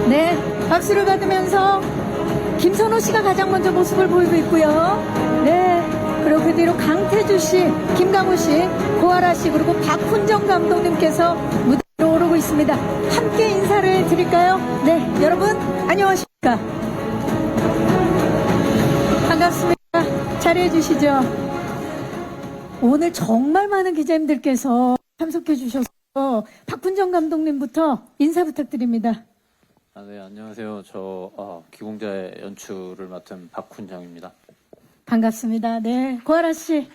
네, 박수를 받으면서 김선호 씨가 가장 먼저 모습을 보이고 있고요. 네, 그리고 그 뒤로 강태주 씨, 김강우 씨, 고아라 씨, 그리고 박훈정 감독님께서 무대로 오르고 있습니다. 함께 인사를 드릴까요? 네, 여러분 안녕하십니까? 반갑습니다. 자리해 주시죠. 오늘 정말 많은 기자님들께서 참석해 주셔서 박훈정 감독님부터 인사 부탁드립니다. 네, 안녕하세요. 저 기공자의 연출을 맡은 박훈정입니다. 반갑습니다. 네, 고아라 씨.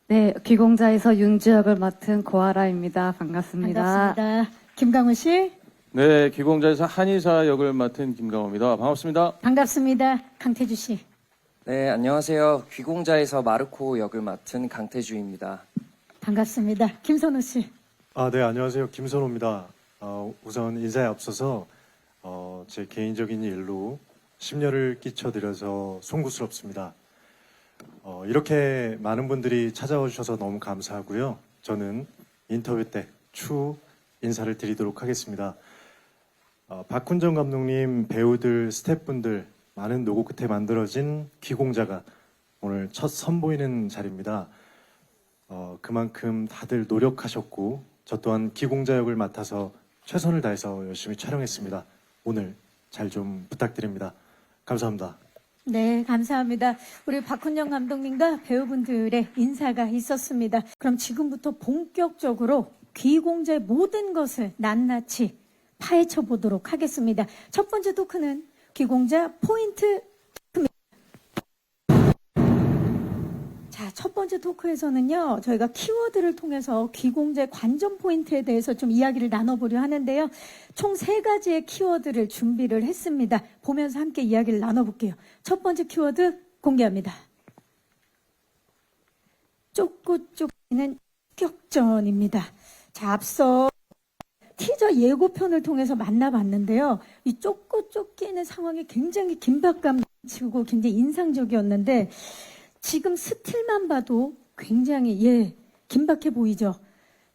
네, 귀공자에서 윤주 역을 맡은 고아라입니다. 반갑습니다. 반갑습니다. 김강우 씨. 네, 기공자에서 한의사 역을 맡은 김강호입니다. 반갑습니다. 반갑습니다. 강태주 씨. 네, 안녕하세요. 귀공자에서 마르코 역을 맡은 강태주입니다. 반갑습니다. 김선호 씨. 네, 안녕하세요. 김선호입니다. 우선 인사에 앞서서 제 개인적인 일로 심려를 끼쳐드려서 송구스럽습니다. 이렇게 많은 분들이 찾아와 주셔서 너무 감사하고요. 저는 인터뷰 때 추 인사를 드리도록 하겠습니다. 박훈정 감독님, 배우들, 스태프분들 많은 노고 끝에 만들어진 귀공자가 오늘 첫 선보이는 자리입니다. 그만큼 다들 노력하셨고 저 또한 귀공자 역을 맡아서 최선을 다해서 열심히 촬영했습니다. 오늘 잘 좀 부탁드립니다. 감사합니다. 네, 감사합니다. 우리 박훈정 감독님과 배우분들의 인사가 있었습니다. 그럼 지금부터 본격적으로 귀공자의 모든 것을 낱낱이 파헤쳐 보도록 하겠습니다. 첫 번째 토크는 귀공자 포인트 토크입니다. 자, 첫 번째 토크에서는요, 저희가 키워드를 통해서 귀공자의 관전 포인트에 대해서 좀 이야기를 나눠보려 하는데요. 총 3가지의 키워드를 준비를 했습니다. 보면서 함께 이야기를 나눠볼게요. 첫 번째 키워드 공개합니다. 쫓고 쫓기는 격전입니다. 자, 앞서 티저 예고편을 통해서 만나봤는데요. 이 쫓고 쫓기는 상황이 굉장히 긴박감 넘치고 굉장히 인상적이었는데 지금 스틸만 봐도 굉장히 긴박해 보이죠.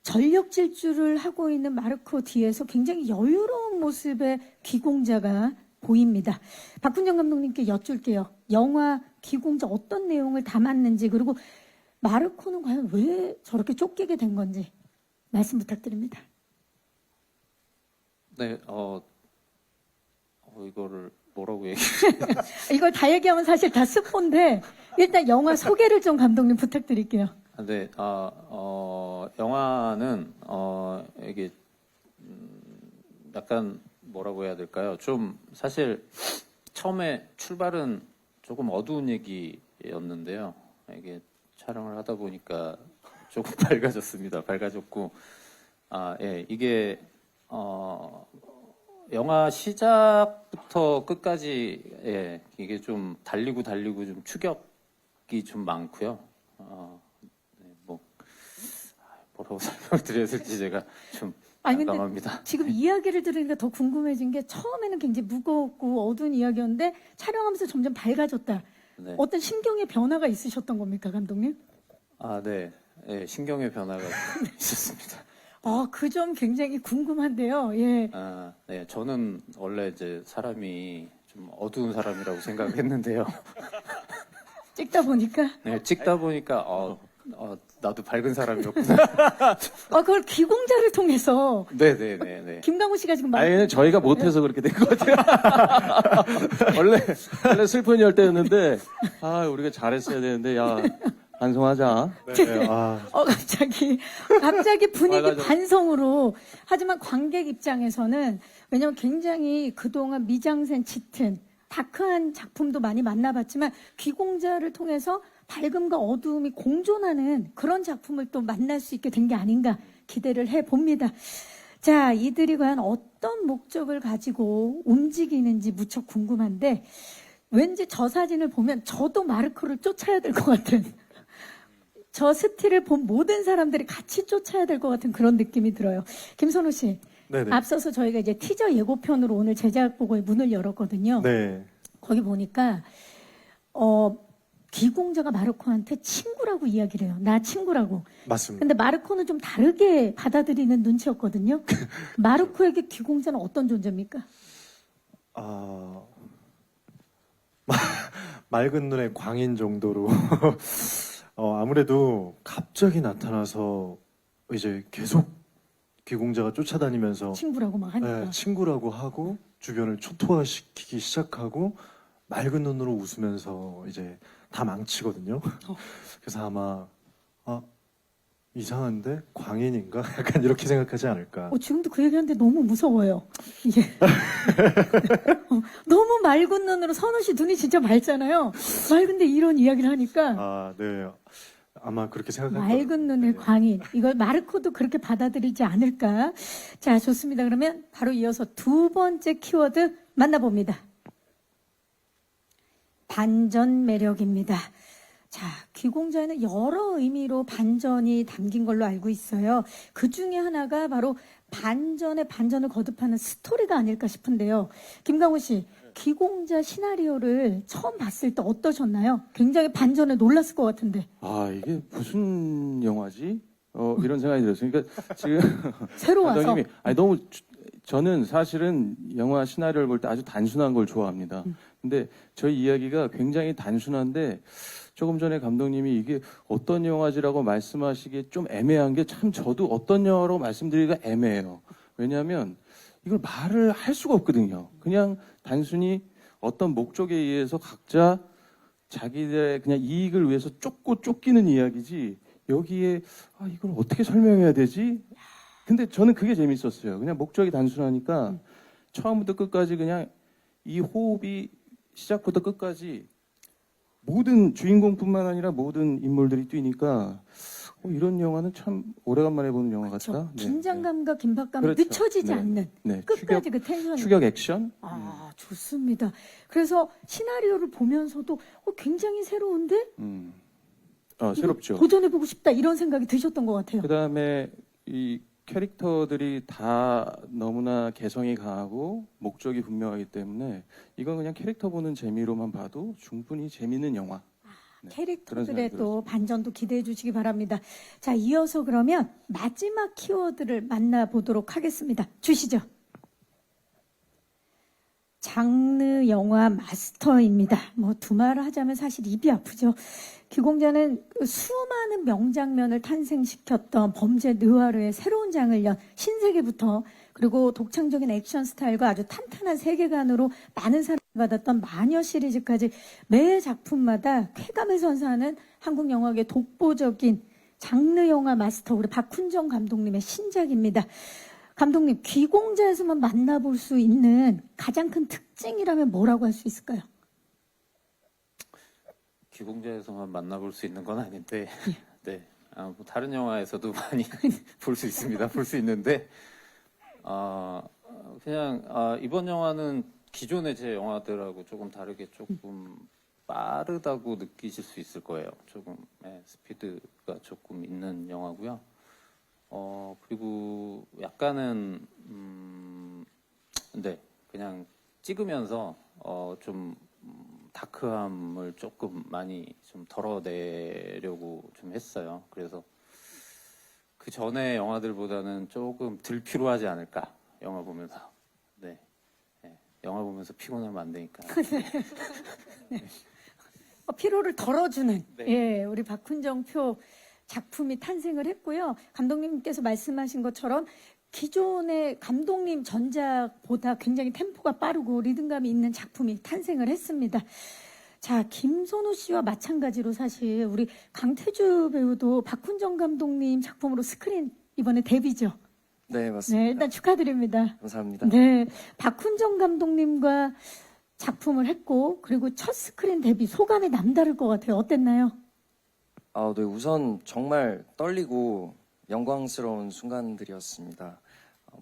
전력 질주를 하고 있는 마르코 뒤에서 굉장히 여유로운 모습의 귀공자가 보입니다. 박훈정 감독님께 여쭐게요. 영화 귀공자 어떤 내용을 담았는지, 그리고 마르코는 과연 왜 저렇게 쫓기게 된 건지 말씀 부탁드립니다. 네, 이거를 뭐라고 얘기해? 이걸 다 얘기하면 사실 다 스포인데 일단 영화 소개를 좀 감독님 부탁드릴게요. 네, 영화는 이게 약간 뭐라고 해야 될까요? 좀 사실 처음에 출발은 조금 어두운 얘기였는데요. 이게 촬영을 하다 보니까 조금 밝아졌습니다. 밝아졌고, 이게 영화 시작부터 끝까지 이게 좀 달리고 좀 추격이 좀 많고요. 뭐라고 설명을 드려야 될지 제가 좀 난감합니다. 지금 이야기를 들으니까 더 궁금해진 게 처음에는 굉장히 무겁고 어두운 이야기였는데 촬영하면서 점점 밝아졌다. 네. 어떤 심경의 변화가 있으셨던 겁니까, 감독님? 네, 신경의 변화가 있었습니다. 그 점 굉장히 궁금한데요. 예. 네, 저는 원래 이제 사람이 좀 어두운 사람이라고 생각했는데요. 찍다 보니까. 네, 찍다 보니까 나도 밝은 사람이었구나. 그걸 귀공자를 통해서. 네. 김강우 씨가 지금 아니, 저희가 못해서 그렇게 된 것 같아요. 원래 슬픈 열대였는데, 우리가 잘했어야 되는데, 반성하자. 네, 갑자기 분위기 빨라져. 반성으로. 하지만 관객 입장에서는, 왜냐면 굉장히 그동안 미장센 짙은 다크한 작품도 많이 만나봤지만 귀공자를 통해서 밝음과 어두움이 공존하는 그런 작품을 또 만날 수 있게 된 게 아닌가 기대를 해봅니다. 자, 이들이 과연 어떤 목적을 가지고 움직이는지 무척 궁금한데 왠지 저 사진을 보면 저도 마르코를 쫓아야 될 것 같은, 저 스틸을 본 모든 사람들이 같이 쫓아야 될 것 같은 그런 느낌이 들어요. 김선호 씨, 네네. 앞서서 저희가 이제 티저 예고편으로 오늘 제작보고에 문을 열었거든요. 네. 거기 보니까 귀공자가 마르코한테 친구라고 이야기를 해요. 나 친구라고. 맞습니다. 근데 마르코는 좀 다르게 받아들이는 눈치였거든요. 마르코에게 귀공자는 어떤 존재입니까? 아, 맑은 눈의 광인 정도로 아무래도 갑자기 나타나서 이제 계속 귀공자가 쫓아다니면서 친구라고 막 하니까. 네, 친구라고 하고 주변을 초토화시키기 시작하고 맑은 눈으로 웃으면서 이제 다 망치거든요. 그래서 아마 이상한데 광인인가? 약간 이렇게 생각하지 않을까. 지금도 그 얘기하는데 너무 무서워요. 이게 너무 맑은 눈으로 선우 씨 눈이 진짜 맑잖아요. 맑은데 이런 이야기를 하니까 아, 네. 아마 그렇게 생각할 맑은 눈의 광인. 이걸 마르코도 그렇게 받아들이지 않을까? 자, 좋습니다. 그러면 바로 이어서 두 번째 키워드 만나봅니다. 반전 매력입니다. 자, 귀공자에는 여러 의미로 반전이 담긴 걸로 알고 있어요. 그 중에 하나가 바로 반전에 반전을 거듭하는 스토리가 아닐까 싶은데요. 김강호 씨, 귀공자 시나리오를 처음 봤을 때 어떠셨나요? 굉장히 반전에 놀랐을 것 같은데. 아, 이게 무슨 영화지? 이런 생각이 들었어요. 그러니까 지금 새로 와서. 감독님이 너무 저는 사실은 영화 시나리오를 볼 때 아주 단순한 걸 좋아합니다. 근데 저희 이야기가 굉장히 단순한데 조금 전에 감독님이 이게 어떤 영화지라고 말씀하시기에 좀 애매한 게 참 저도 어떤 영화라고 말씀드리기가 애매해요. 왜냐하면 이걸 말을 할 수가 없거든요. 그냥 단순히 어떤 목적에 의해서 각자 자기들의 그냥 이익을 위해서 쫓기는 이야기지 여기에 이걸 어떻게 설명해야 되지? 근데 저는 그게 재밌었어요. 그냥 목적이 단순하니까 처음부터 끝까지 그냥 이 호흡이 시작부터 끝까지 모든 주인공뿐만 아니라 모든 인물들이 뛰니까 이런 영화는 참 오래간만에 보는 영화 같다. 그렇죠. 네, 긴장감과 긴박감이 그렇죠. 늦춰지지 네. 않는 네. 끝까지 그 텐션이. 추격 액션. 좋습니다. 그래서 시나리오를 보면서도 굉장히 새로운데 새롭죠. 도전해보고 싶다 이런 생각이 드셨던 것 같아요. 그다음에 이 캐릭터들이 다 너무나 개성이 강하고 목적이 분명하기 때문에 이건 그냥 캐릭터 보는 재미로만 봐도 충분히 재밌는 영화. 네, 그런 캐릭터들의 생각이 또 반전도 기대해 주시기 바랍니다. 자, 이어서 그러면 마지막 키워드를 만나보도록 하겠습니다. 주시죠. 장르 영화 마스터입니다. 두말을 하자면 사실 입이 아프죠. 귀공자는 수많은 명장면을 탄생시켰던 범죄 느와르의 새로운 장을 연 신세계부터 그리고 독창적인 액션 스타일과 아주 탄탄한 세계관으로 많은 사랑을 받았던 마녀 시리즈까지 매 작품마다 쾌감을 선사하는 한국 영화계 독보적인 장르 영화 마스터 우리 박훈정 감독님의 신작입니다. 감독님, 귀공자에서만 만나볼 수 있는 가장 큰 특징이라면 뭐라고 할 수 있을까요? 귀공자에서만 만나볼 수 있는 건 아닌데, 네. 다른 영화에서도 많이 볼 수 있습니다. 볼 수 있는데, 그냥, 이번 영화는 기존의 제 영화들하고 조금 다르게 조금 빠르다고 느끼실 수 있을 거예요. 조금, 스피드가 조금 있는 영화고요. 그리고 약간은, 네. 그냥 찍으면서, 좀, 다크함을 조금 많이 좀 덜어내려고 좀 했어요. 그래서 그 전에 영화들보다는 조금 덜 피로하지 않을까, 영화 보면서. 네. 영화 보면서 피곤하면 안 되니까. 네. 피로를 덜어주는 네. 예, 우리 박훈정 표 작품이 탄생을 했고요. 감독님께서 말씀하신 것처럼 기존의 감독님 전작보다 굉장히 템포가 빠르고 리듬감이 있는 작품이 탄생을 했습니다. 자, 김선호 씨와 마찬가지로 사실 우리 강태주 배우도 박훈정 감독님 작품으로 스크린 이번에 데뷔죠. 네, 맞습니다. 네, 일단 축하드립니다. 감사합니다. 네, 박훈정 감독님과 작품을 했고 그리고 첫 스크린 데뷔 소감이 남다를 것 같아요. 어땠나요? 네, 우선 정말 떨리고 영광스러운 순간들이었습니다.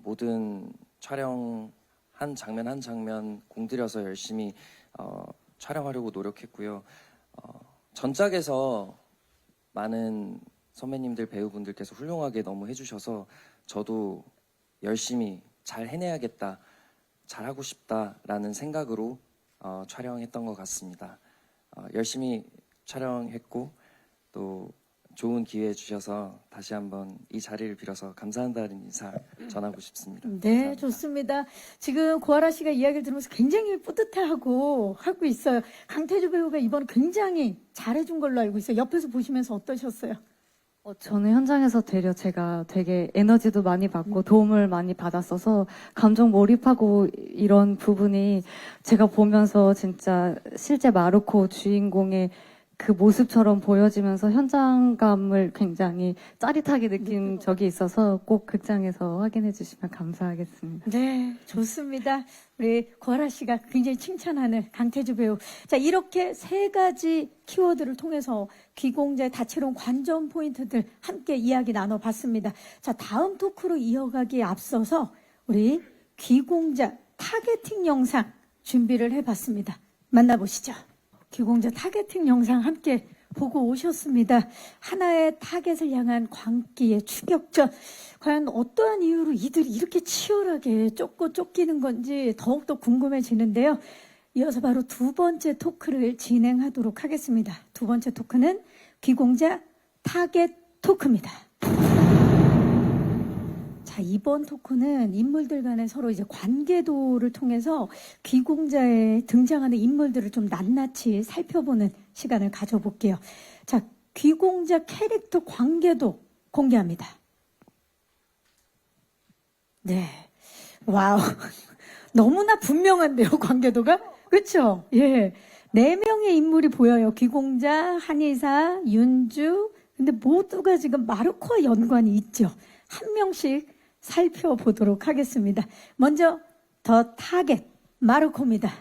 모든 촬영 한 장면 한 장면 공들여서 열심히 촬영하려고 노력했고요. 전작에서 많은 선배님들 배우분들께서 훌륭하게 너무 해주셔서 저도 열심히 잘 해내야겠다, 잘하고 싶다라는 생각으로 촬영했던 것 같습니다. 열심히 촬영했고 또 좋은 기회 주셔서 다시 한번 이 자리를 빌어서 감사한다는 인사 전하고 싶습니다. 네, 감사합니다. 좋습니다. 지금 고아라 씨가 이야기를 들으면서 굉장히 뿌듯해하고 하고 있어요. 강태주 배우가 이번 굉장히 잘해준 걸로 알고 있어요. 옆에서 보시면서 어떠셨어요? 저는 현장에서 되려 제가 되게 에너지도 많이 받고 도움을 많이 받았어서 감정 몰입하고 이런 부분이 제가 보면서 진짜 실제 마르코 주인공의 그 모습처럼 보여지면서 현장감을 굉장히 짜릿하게 느낀 적이 있어서 꼭 극장에서 확인해 주시면 감사하겠습니다. 네, 좋습니다. 우리 고아라 씨가 굉장히 칭찬하는 강태주 배우. 자, 이렇게 세 가지 키워드를 통해서 귀공자의 다채로운 관전 포인트들 함께 이야기 나눠봤습니다. 자, 다음 토크로 이어가기에 앞서서 우리 귀공자 타겟팅 영상 준비를 해봤습니다. 만나보시죠. 귀공자 타겟팅 영상 함께 보고 오셨습니다. 하나의 타겟을 향한 광기의 추격전. 과연 어떠한 이유로 이들이 이렇게 치열하게 쫓고 쫓기는 건지 더욱더 궁금해지는데요. 이어서 바로 두 번째 토크를 진행하도록 하겠습니다. 두 번째 토크는 귀공자 타겟 토크입니다. 자, 이번 토크는 인물들 간의 서로 이제 관계도를 통해서 귀공자에 등장하는 인물들을 좀 낱낱이 살펴보는 시간을 가져볼게요. 자, 귀공자 캐릭터 관계도 공개합니다. 네. 와우. 너무나 분명한데요, 관계도가? 그렇죠? 예. 4명의 인물이 보여요. 귀공자, 한의사, 윤주. 근데 모두가 지금 마르코와 연관이 있죠. 한 명씩 살펴보도록 하겠습니다. 먼저 더 타겟 마르코입니다.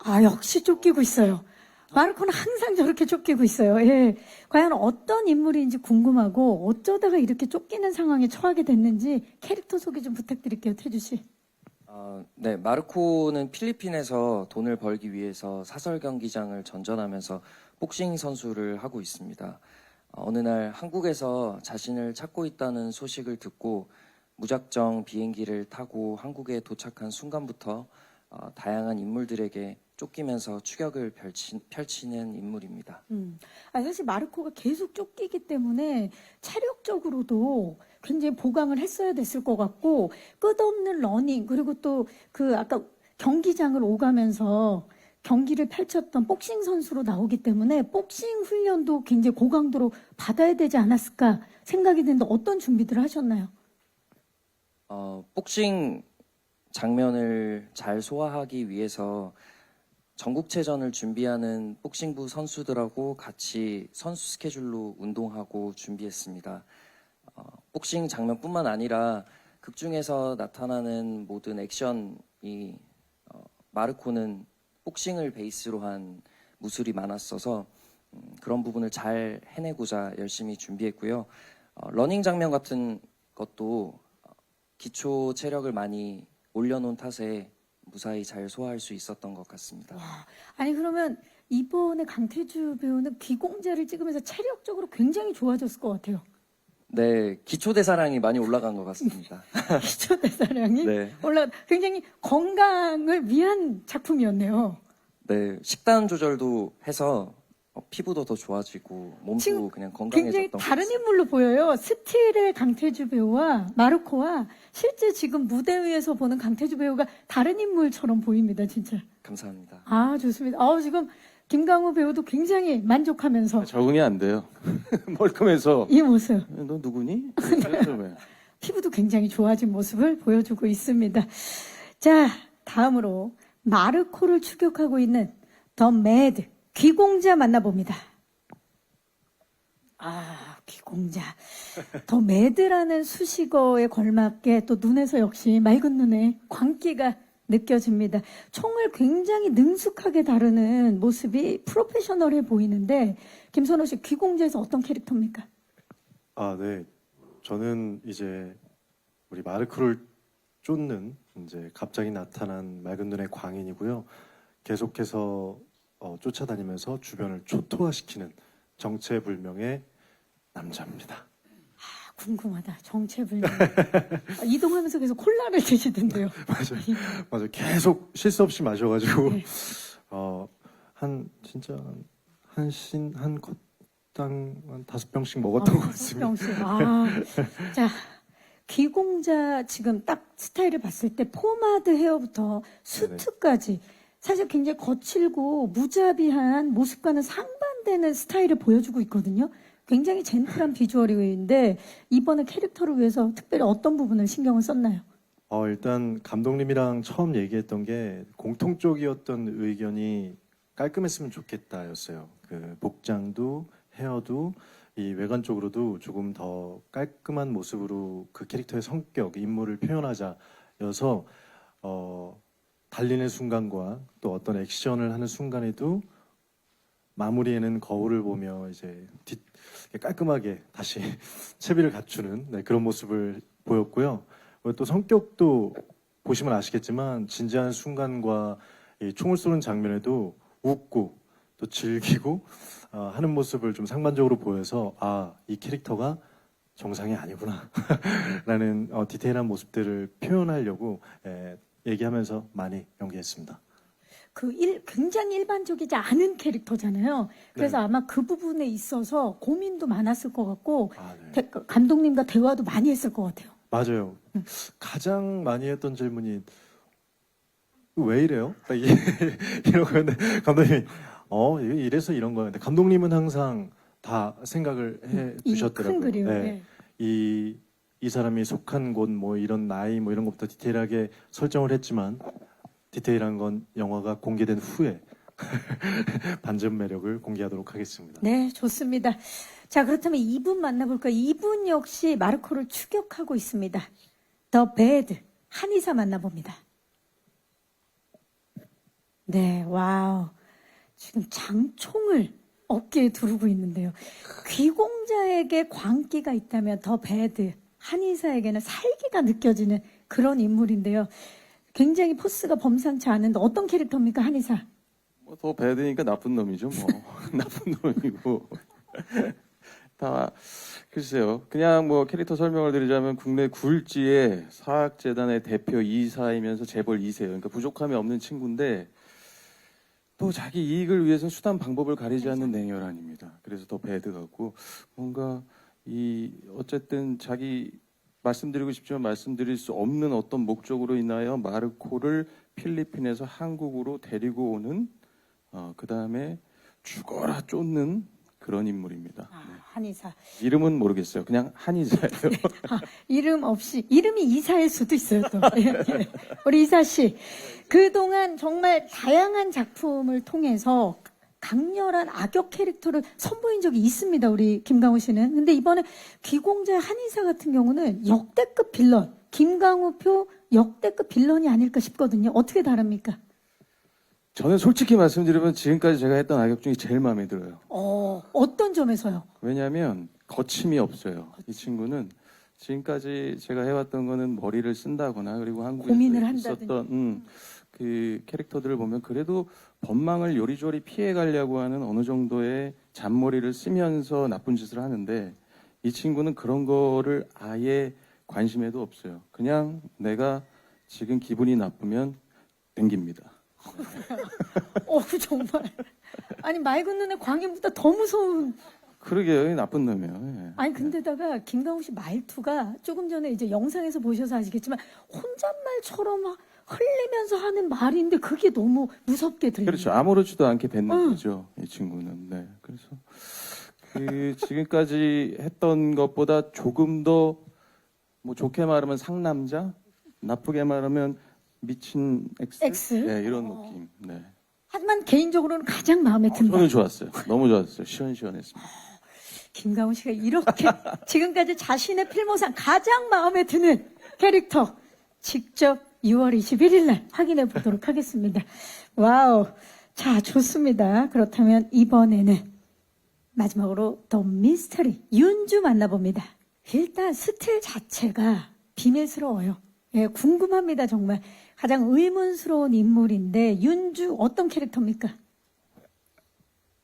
아, 역시 쫓기고 있어요. 마르코는 항상 저렇게 쫓기고 있어요. 예. 과연 어떤 인물인지 궁금하고 어쩌다가 이렇게 쫓기는 상황에 처하게 됐는지 캐릭터 소개 좀 부탁드릴게요, 태주 씨. 네, 마르코는 필리핀에서 돈을 벌기 위해서 사설 경기장을 전전하면서 복싱 선수를 하고 있습니다. 어느 날 한국에서 자신을 찾고 있다는 소식을 듣고 무작정 비행기를 타고 한국에 도착한 순간부터 다양한 인물들에게 쫓기면서 추격을 펼치는 인물입니다. 사실 마르코가 계속 쫓기기 때문에 체력적으로도 굉장히 보강을 했어야 됐을 것 같고 끝없는 러닝 그리고 또 그 아까 경기장을 오가면서 경기를 펼쳤던 복싱 선수로 나오기 때문에 복싱 훈련도 굉장히 고강도로 받아야 되지 않았을까 생각이 드는데 어떤 준비들을 하셨나요? 복싱 장면을 잘 소화하기 위해서 전국체전을 준비하는 복싱부 선수들하고 같이 선수 스케줄로 운동하고 준비했습니다. 복싱 장면뿐만 아니라 극중에서 나타나는 모든 액션이 마르코는 복싱을 베이스로 한 무술이 많았어서 그런 부분을 잘 해내고자 열심히 준비했고요. 러닝 장면 같은 것도 기초 체력을 많이 올려놓은 탓에 무사히 잘 소화할 수 있었던 것 같습니다. 와, 아니 그러면 이번에 강태주 배우는 귀공자를 찍으면서 체력적으로 굉장히 좋아졌을 것 같아요. 네, 기초 대사량이 많이 올라간 것 같습니다. 기초 대사량이 네. 굉장히 건강을 위한 작품이었네요. 네, 식단 조절도 해서 피부도 더 좋아지고 지금 몸도 그냥 굉장히 건강해졌던 것 다른 같습니다. 인물로 보여요. 스틸의 강태주 배우와 마르코와 실제 지금 무대 위에서 보는 강태주 배우가 다른 인물처럼 보입니다, 진짜. 감사합니다. 아, 좋습니다. 지금 김강우 배우도 굉장히 만족하면서 적응이 안 돼요. 멀끔해서 이 모습, 너 누구니? 왜? 피부도 굉장히 좋아진 모습을 보여주고 있습니다. 자, 다음으로 마르코를 추격하고 있는 더 매드 귀공자 만나봅니다. 아, 귀공자. 더 매드라는 수식어에 걸맞게 또 눈에서 역시 맑은 눈에 광기가 느껴집니다. 총을 굉장히 능숙하게 다루는 모습이 프로페셔널해 보이는데 김선호 씨 귀공자에서 어떤 캐릭터입니까? 네. 저는 이제 우리 마르코를 쫓는 이제 갑자기 나타난 맑은 눈의 광인이고요. 계속해서 쫓아다니면서 주변을 초토화시키는 정체불명의 남자입니다. 궁금하다. 정체불명. 이동하면서 계속 콜라를 드시던데요. 맞아요. 계속 실수 없이 마셔가지고 네. 진짜 한 컷 일당 한 5병씩 먹었던 것 같습니다. 병씩. 아, 자, 귀공자 지금 딱 스타일을 봤을 때 포마드 헤어부터 수트까지 사실 굉장히 거칠고 무자비한 모습과는 상반되는 스타일을 보여주고 있거든요. 굉장히 젠틀한 비주얼인데 이번에 캐릭터를 위해서 특별히 어떤 부분을 신경을 썼나요? 일단 감독님이랑 처음 얘기했던 게 공통적이었던 의견이 깔끔했으면 좋겠다였어요. 그 복장도 헤어도 이 외관적으로도 조금 더 깔끔한 모습으로 그 캐릭터의 성격, 인물을 표현하자여서 달리는 순간과 또 어떤 액션을 하는 순간에도 마무리에는 거울을 보며 이제 깔끔하게 다시 채비를 갖추는 그런 모습을 보였고요. 또 성격도 보시면 아시겠지만 진지한 순간과 이 총을 쏘는 장면에도 웃고 또 즐기고 하는 모습을 좀 상반적으로 보여서 이 캐릭터가 정상이 아니구나 라는 디테일한 모습들을 표현하려고 얘기하면서 많이 연기했습니다. 굉장히 일반적이지 않은 캐릭터잖아요. 그래서 네. 아마 그 부분에 있어서 고민도 많았을 것 같고 네. 감독님과 대화도 많이 했을 것 같아요. 맞아요. 가장 많이 했던 질문이 왜 이래요? 이런 거였는데 감독님이 이래서 이런 거였는데 감독님은 항상 다 생각을 해 주셨더라고요. 큰 그림. 네. 이 사람이 속한 곳, 뭐 이런 나이, 뭐 이런 것부터 디테일하게 설정을 했지만 디테일한 건 영화가 공개된 후에 반전 매력을 공개하도록 하겠습니다. 네, 좋습니다. 자, 그렇다면 이분 만나볼까요? 이분 역시 마르코를 추격하고 있습니다. 더 배드, 한의사 만나봅니다. 네, 와우. 지금 장총을 어깨에 두르고 있는데요. 귀공자에게 광기가 있다면 더 배드, 한의사에게는 살기가 느껴지는 그런 인물인데요. 굉장히 포스가 범상치 않은데 어떤 캐릭터입니까, 한의사? 더 배드니까 나쁜 놈이죠, 뭐. 나쁜 놈이고. 다, 글쎄요. 그냥 뭐 캐릭터 설명을 드리자면 국내 굴지의 사학재단의 대표 이사이면서 재벌 2세예요. 그러니까 부족함이 없는 친구인데 또 자기 이익을 위해서 수단 방법을 가리지 않는 냉혈한입니다. 그래서 더 배드 같고 뭔가 어쨌든 자기 말씀드리고 싶지만 말씀드릴 수 없는 어떤 목적으로 인하여 마르코를 필리핀에서 한국으로 데리고 오는 그 다음에 죽어라 쫓는 그런 인물입니다. 네. 한의사. 이름은 모르겠어요. 그냥 한의사예요. 이름 없이, 이름이 이사일 수도 있어요, 또. 예. 우리 이사 씨, 그동안 정말 다양한 작품을 통해서 강렬한 악역 캐릭터를 선보인 적이 있습니다, 우리 김강호 씨는. 근데 이번에 귀공자 한의사 같은 경우는 역대급 빌런, 김강호표 역대급 빌런이 아닐까 싶거든요. 어떻게 다릅니까? 저는 솔직히 말씀드리면 지금까지 제가 했던 악역 중에 제일 마음에 들어요. 어떤 점에서요? 왜냐하면 거침이 없어요. 이 친구는 지금까지 제가 해왔던 거는 머리를 쓴다거나 그리고 한국에서 고민을 한다든지. 있었던 그 캐릭터들을 보면 그래도 법망을 요리조리 피해가려고 하는 어느 정도의 잔머리를 쓰면서 나쁜 짓을 하는데 이 친구는 그런 거를 아예 관심에도 없어요. 그냥 내가 지금 기분이 나쁘면 댕깁니다. 정말. 아니, 맑은 눈에 광인보다 더 무서운. 그러게요. 나쁜 놈이에요. 예. 아니, 근데다가 김강호 씨 말투가 조금 전에 이제 영상에서 보셔서 아시겠지만 혼잣말처럼 막 흘리면서 하는 말인데 그게 너무 무섭게 들려요. 그렇죠. 아무렇지도 않게 뱉는 거죠. 이 친구는. 네. 그래서 지금까지 했던 것보다 조금 더 뭐 좋게 말하면 상남자, 나쁘게 말하면 미친 X? 네, 이런 느낌. 네. 하지만 개인적으로는 가장 마음에 든다. 저는 좋았어요. 너무 좋았어요. 시원시원했습니다. 김강호 씨가 이렇게 지금까지 자신의 필모상 가장 마음에 드는 캐릭터 직접 6월 21일 날 확인해 보도록 하겠습니다. 와우. 자, 좋습니다. 그렇다면 이번에는 마지막으로 더 미스터리 윤주 만나봅니다. 일단 스틸 자체가 비밀스러워요. 예, 궁금합니다. 정말 가장 의문스러운 인물인데 윤주 어떤 캐릭터입니까?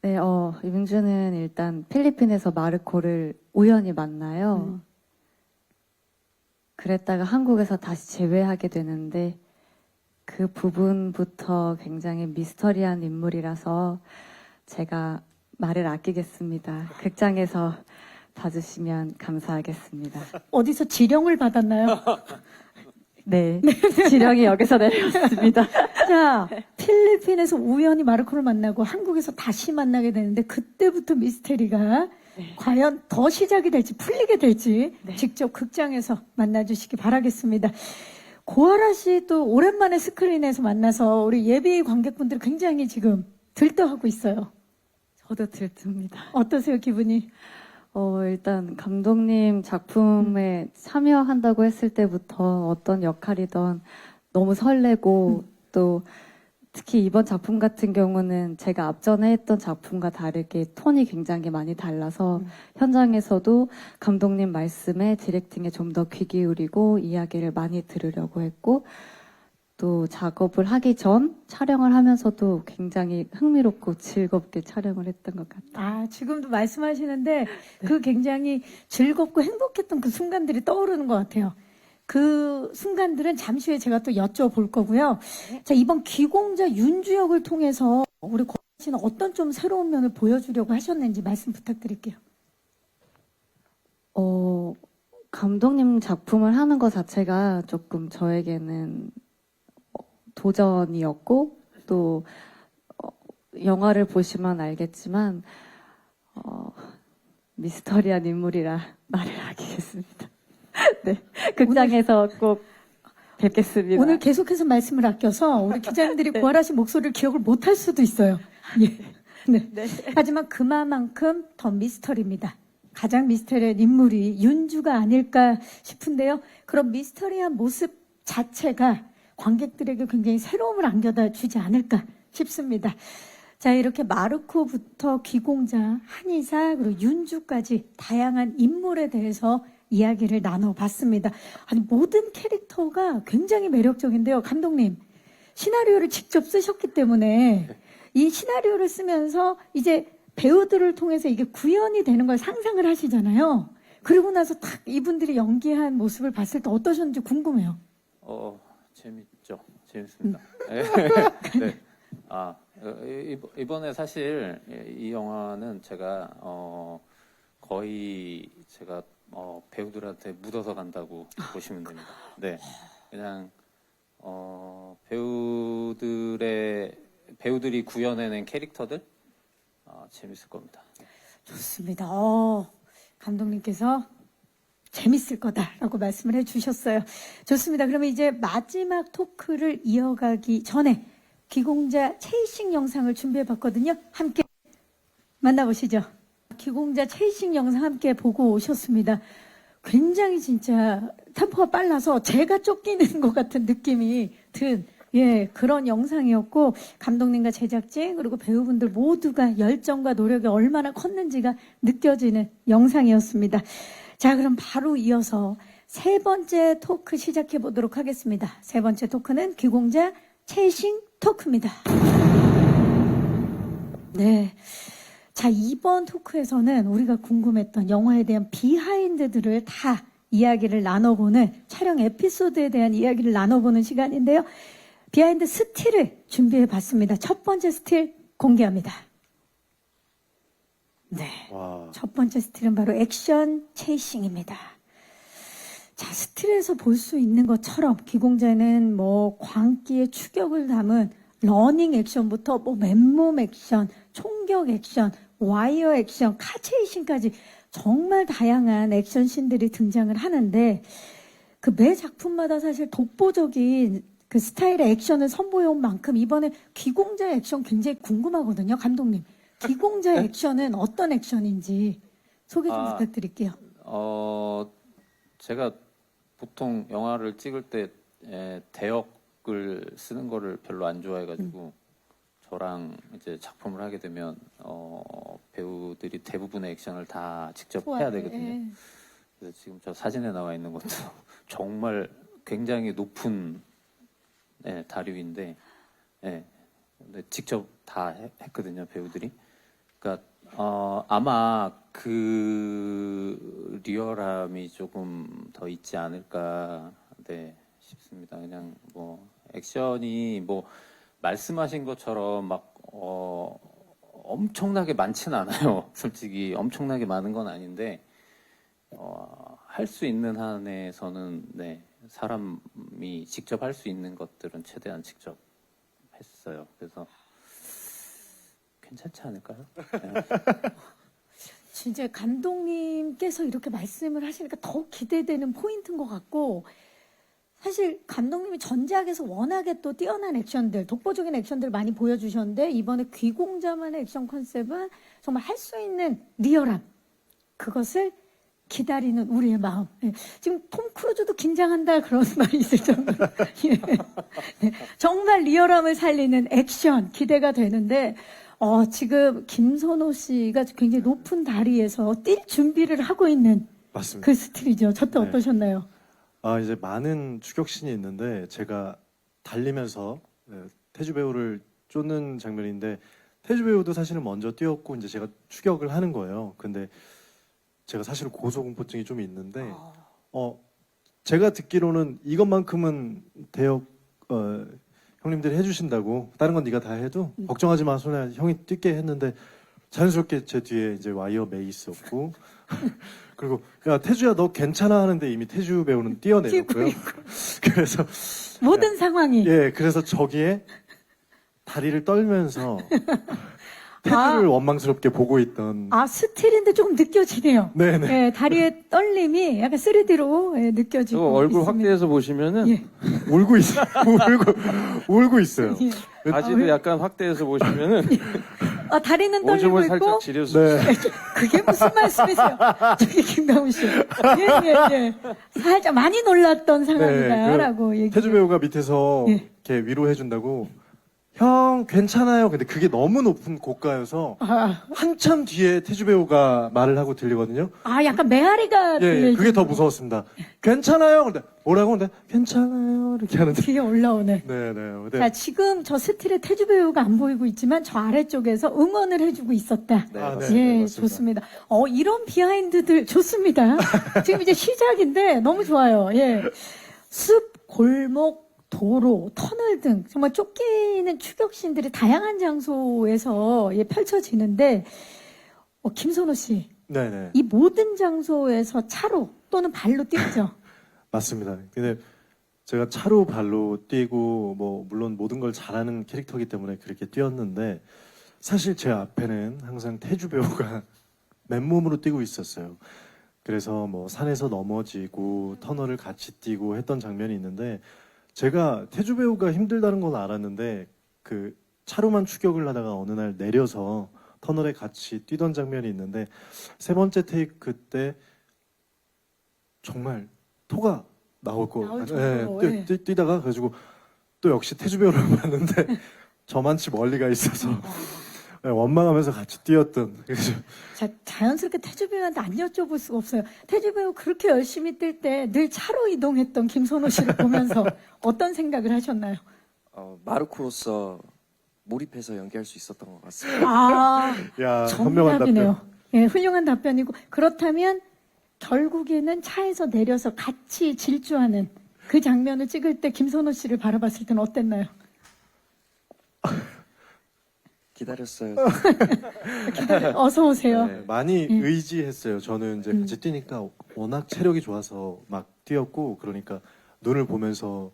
네, 윤주는 일단 필리핀에서 마르코를 우연히 만나요. 그랬다가 한국에서 다시 재회하게 되는데 그 부분부터 굉장히 미스터리한 인물이라서 제가 말을 아끼겠습니다. 극장에서 봐주시면 감사하겠습니다. 어디서 지령을 받았나요? 네, 지령이 여기서 내려왔습니다. 자, 필리핀에서 우연히 마르코를 만나고 한국에서 다시 만나게 되는데 그때부터 미스테리가 과연 더 시작이 될지 풀리게 될지 직접 극장에서 만나주시기 바라겠습니다. 고아라 씨 또 오랜만에 스크린에서 만나서 우리 예비 관객분들 굉장히 지금 들떠하고 있어요. 저도 들뜹니다. 어떠세요, 기분이? 일단 감독님 작품에 참여한다고 했을 때부터 어떤 역할이든 너무 설레고 또 특히 이번 작품 같은 경우는 제가 앞전에 했던 작품과 다르게 톤이 굉장히 많이 달라서 현장에서도 감독님 말씀에 디렉팅에 좀 더 귀 기울이고 이야기를 많이 들으려고 했고 또 작업을 하기 전 촬영을 하면서도 굉장히 흥미롭고 즐겁게 촬영을 했던 것 같아요. 아, 지금도 말씀하시는데 그 굉장히 즐겁고 행복했던 그 순간들이 떠오르는 것 같아요. 그 순간들은 잠시 후에 제가 또 여쭤볼 거고요. 자, 이번 기공자 윤주역을 통해서 우리 고아 씨는 어떤 좀 새로운 면을 보여주려고 하셨는지 말씀 부탁드릴게요. 감독님 작품을 하는 것 자체가 조금 저에게는 도전이었고 또 영화를 보시면 알겠지만 미스터리한 인물이라 말을 아끼겠습니다. 네, 극장에서 꼭 뵙겠습니다. 오늘 계속해서 말씀을 아껴서 우리 기자님들이 고아라 씨 목소리를 기억을 못할 수도 있어요. 예. 네. 하지만 그만큼 더 미스터리입니다. 가장 미스터리한 인물이 윤주가 아닐까 싶은데요. 그런 미스터리한 모습 자체가 관객들에게 굉장히 새로움을 안겨다 주지 않을까 싶습니다. 자, 이렇게 마르코부터 기공자, 한의사, 그리고 윤주까지 다양한 인물에 대해서 이야기를 나눠봤습니다. 아니, 모든 캐릭터가 굉장히 매력적인데요. 감독님, 시나리오를 직접 쓰셨기 때문에 이 시나리오를 쓰면서 이제 배우들을 통해서 이게 구현이 되는 걸 상상을 하시잖아요. 그리고 나서 딱 이분들이 연기한 모습을 봤을 때 어떠셨는지 궁금해요. 재밌죠. 재밌습니다. 네. 이번에 사실 이 영화는 제가 거의 제가 배우들한테 묻어서 간다고 보시면 됩니다. 네. 그냥 배우들이 구현해낸 캐릭터들 재밌을 겁니다. 좋습니다. 감독님께서 재밌을 거다라고 말씀을 해주셨어요. 좋습니다. 그러면 이제 마지막 토크를 이어가기 전에 기공자 체이싱 영상을 준비해봤거든요. 함께 만나보시죠. 기공자 체이싱 영상 함께 보고 오셨습니다. 굉장히 진짜 템포가 빨라서 제가 쫓기는 것 같은 느낌이 든 그런 영상이었고 감독님과 제작진 그리고 배우분들 모두가 열정과 노력이 얼마나 컸는지가 느껴지는 영상이었습니다. 자, 그럼 바로 이어서 세 번째 토크 시작해 보도록 하겠습니다. 세 번째 토크는 기공자 체이싱 토크입니다. 네. 자, 이번 토크에서는 우리가 궁금했던 영화에 대한 비하인드들을 다 이야기를 나눠보는 촬영 에피소드에 대한 이야기를 나눠보는 시간인데요. 비하인드 스틸을 준비해 봤습니다. 첫 번째 스틸 공개합니다. 네. 와. 첫 번째 스틸은 바로 액션 체이싱입니다. 자, 스틸에서 볼 수 있는 것처럼 기공자는 광기의 추격을 담은 러닝 액션부터 맨몸 액션, 총격 액션, 와이어 액션, 카체이싱까지 정말 다양한 액션 씬들이 등장을 하는데 그 매 작품마다 사실 독보적인 그 스타일의 액션을 선보여온 만큼 이번에 기공자의 액션 굉장히 궁금하거든요, 감독님. 기공자의 액션은 어떤 액션인지 소개 좀 부탁드릴게요. 제가 보통 영화를 찍을 때 대역을 쓰는 거를 별로 안 좋아해가지고 저랑 이제 작품을 하게 되면 배우들이 대부분의 액션을 다 직접 해야 되거든요. 그래서 지금 저 사진에 나와 있는 것도 정말 굉장히 높은 다리 위인데 근데 직접 다 했거든요, 배우들이. 그러니까 아마 그 리얼함이 조금 더 있지 않을까 싶습니다. 그냥 액션이 말씀하신 것처럼 막 엄청나게 많진 않아요. 솔직히 엄청나게 많은 건 아닌데 할 수 있는 한에서는 네, 사람이 직접 할 수 있는 것들은 최대한 직접 했어요. 그래서 괜찮지 않을까요? 네. 진짜 감독님께서 이렇게 말씀을 하시니까 더 기대되는 포인트인 것 같고, 사실 감독님이 전작에서 워낙에 또 뛰어난 액션들, 독보적인 액션들 많이 보여주셨는데, 이번에 귀공자만의 액션 컨셉은 정말 할 수 있는 리얼함, 그것을 기다리는 우리의 마음. 예. 지금 톰 크루즈도 긴장한다 그런 말이 있을 정도로 예. 네. 정말 리얼함을 살리는 액션 기대가 되는데, 지금 김선호 씨가 굉장히 높은 다리에서 뛸 준비를 하고 있는 맞습니다. 그 스틸이죠. 저때 네. 어떠셨나요? 이제 많은 추격신이 있는데 제가 달리면서 태주 배우를 쫓는 장면인데, 태주 배우도 사실은 먼저 뛰었고 이제 제가 추격을 하는 거예요. 근데 제가 사실은 고소공포증이 좀 있는데 제가 듣기로는 이것만큼은 대역 형님들이 해주신다고, 다른 건 네가 다 해도 걱정하지 마, 소녀야, 형이 뛰게 했는데 자연스럽게 제 뒤에 이제 와이어 메이스 없고 그리고 야 태주야 너 괜찮아 하는데 이미 태주 배우는 뛰어내렸고요. 그래서 모든 상황이. 예, 그래서 저기에 다리를 떨면서 태주를 원망스럽게 보고 있던. 스틸인데 조금 느껴지네요. 네네. 예, 다리의 떨림이 약간 3D로 느껴지고 저 얼굴 있습니다. 확대해서 보시면은 예. 울고 있어요. 울고 있어요. 예. 바지도 약간 확대해서 보시면은 다리는 떨리고 오줌을 있고. 살짝 지렸어요. 네. 그게 무슨 말씀이세요? 저기 김강훈 씨. 예. 살짝 많이 놀랐던 상황이다라고 얘기. 태주 배우가 밑에서 예. 이렇게 위로해준다고, 형 괜찮아요. 근데 그게 너무 높은 고가여서 한참 뒤에 태주 배우가 말을 하고 들리거든요. 약간 메아리가 예, 들릴 그게 더 정도로 무서웠습니다. 괜찮아요. 근데 뭐라고? 근데 괜찮아요. 이렇게 하는데. 뒤에 올라오네. 네네. 자, 지금 저 스틸에 태주 배우가 안 보이고 있지만 저 아래쪽에서 응원을 해주고 있었다. 네, 아, 맞습니다. 네. 예, 맞습니다. 좋습니다. 이런 비하인드들 좋습니다. 지금 이제 시작인데 너무 좋아요. 예. 숲, 골목, 도로, 터널 등 정말 쫓기는 추격신들이 다양한 장소에서 펼쳐지는데, 김선호 씨, 네네. 이 모든 장소에서 차로 또는 발로 뛰었죠? 맞습니다. 근데 제가 차로 발로 뛰고 뭐 물론 모든 걸 잘하는 캐릭터이기 때문에 그렇게 뛰었는데, 사실 제 앞에는 항상 태주 배우가 맨몸으로 뛰고 있었어요. 그래서 뭐 산에서 넘어지고 터널을 같이 뛰고 했던 장면이 있는데, 제가 태주 배우가 힘들다는 건 알았는데 그 차로만 추격을 하다가 어느 날 내려서 터널에 같이 뛰던 장면이 있는데, 세 번째 테이크 때 정말 토가 나올 정도로, 예. 뛰다가 그래가지고 또 역시 태주 배우를 봤는데 저만치 멀리 가 있어서 원망하면서 같이 뛰었던. 그래서 자, 자연스럽게 태주 배우한테 안 여쭤볼 수가 없어요. 태주 배우 그렇게 열심히 뛸 때 늘 차로 이동했던 김선호 씨를 보면서 어떤 생각을 하셨나요? 마르코로서 몰입해서 연기할 수 있었던 것 같습니다. 야, 현명한 정답이네요. 답변. 예, 훌륭한 답변이고, 그렇다면 결국에는 차에서 내려서 같이 질주하는 그 장면을 찍을 때 김선호 씨를 바라봤을 때는 어땠나요? 기다렸어요. 어서 오세요. 네, 많이 의지했어요. 저는 이제 같이 뛰니까 워낙 체력이 좋아서 막 뛰었고, 그러니까 눈을 보면서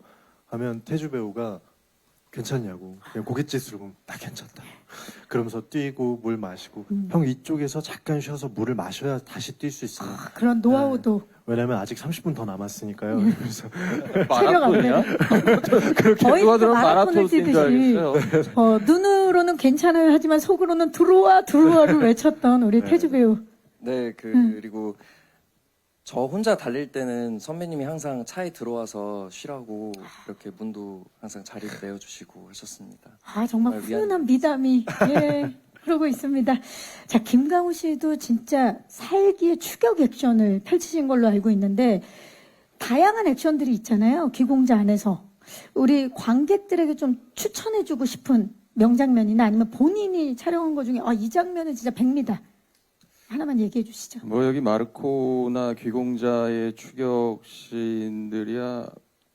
하면 태주 배우가 괜찮냐고 그냥 고갯짓으로 보면 나 괜찮다 그러면서 뛰고 물 마시고, 형 이쪽에서 잠깐 쉬어서 물을 마셔야 다시 뛸 수 있어요. 그런 노하우도 왜냐면 아직 30분 더 남았으니까요. 그래서 체력 안 돼요. 거의 누가 그 들으면 마라톤을 마라톤 뛴 줄 뛰듯이 알겠어요. 눈으로는 괜찮아요 하지만 속으로는 들어와를 외쳤던 우리 태주 배우. 네, 그리고 저 혼자 달릴 때는 선배님이 항상 차에 들어와서 쉬라고 이렇게 문도 항상 자리를 내어주시고 하셨습니다. 정말 정말 훈훈한 미담이 흐르고 있습니다. 자, 김강우 씨도 진짜 살기의 추격 액션을 펼치신 걸로 알고 있는데, 다양한 액션들이 있잖아요. 기공자 안에서. 우리 관객들에게 좀 추천해주고 싶은 명장면이나 아니면 본인이 촬영한 것 중에 이 장면은 진짜 백미다. 하나만 얘기해 주시죠. 뭐 여기 마르코나 귀공자의 추격신들이야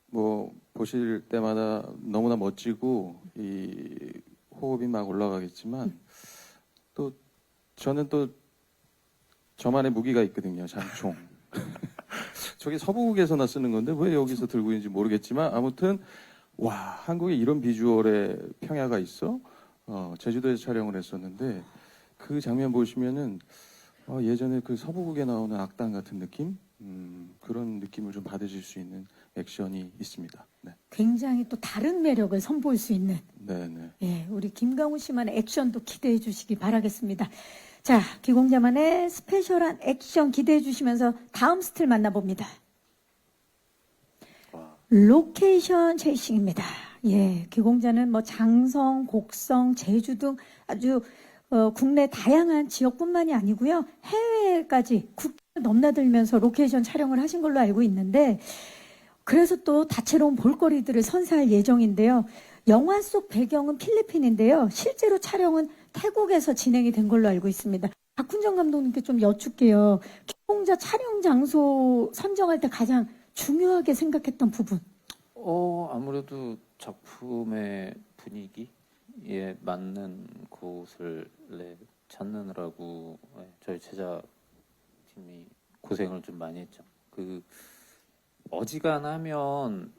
뭐 보실 때마다 너무나 멋지고 이 호흡이 막 올라가겠지만, 또 저는 또 저만의 무기가 있거든요. 장총. 저게 서부국에서나 쓰는 건데 왜 여기서 들고 있는지 모르겠지만 아무튼 와 한국에 이런 비주얼의 평야가 있어? 제주도에서 촬영을 했었는데 그 장면 보시면은 예전에 그 서부국에 나오는 악당 같은 느낌? 그런 느낌을 좀 받으실 수 있는 액션이 있습니다. 네. 굉장히 또 다른 매력을 선보일 수 있는 네네. 예, 우리 김강우 씨만의 액션도 기대해 주시기 바라겠습니다. 자, 기공자만의 스페셜한 액션 기대해 주시면서 다음 스틸 만나봅니다. 로케이션 체이싱입니다. 예, 기공자는 뭐 장성, 곡성, 제주 등 아주 국내 다양한 지역뿐만이 아니고요. 해외까지 국경을 넘나들면서 로케이션 촬영을 하신 걸로 알고 있는데 그래서 또 다채로운 볼거리들을 선사할 예정인데요. 영화 속 배경은 필리핀인데요. 실제로 촬영은 태국에서 진행이 된 걸로 알고 있습니다. 박훈정 감독님께 좀 여쭙게요. 기공자 촬영 장소 선정할 때 가장 중요하게 생각했던 부분. 아무래도 작품의 분위기에 맞는 곳을 찾느라고 저희 제작팀이 고생을 좀 많이 했죠. 어지간하면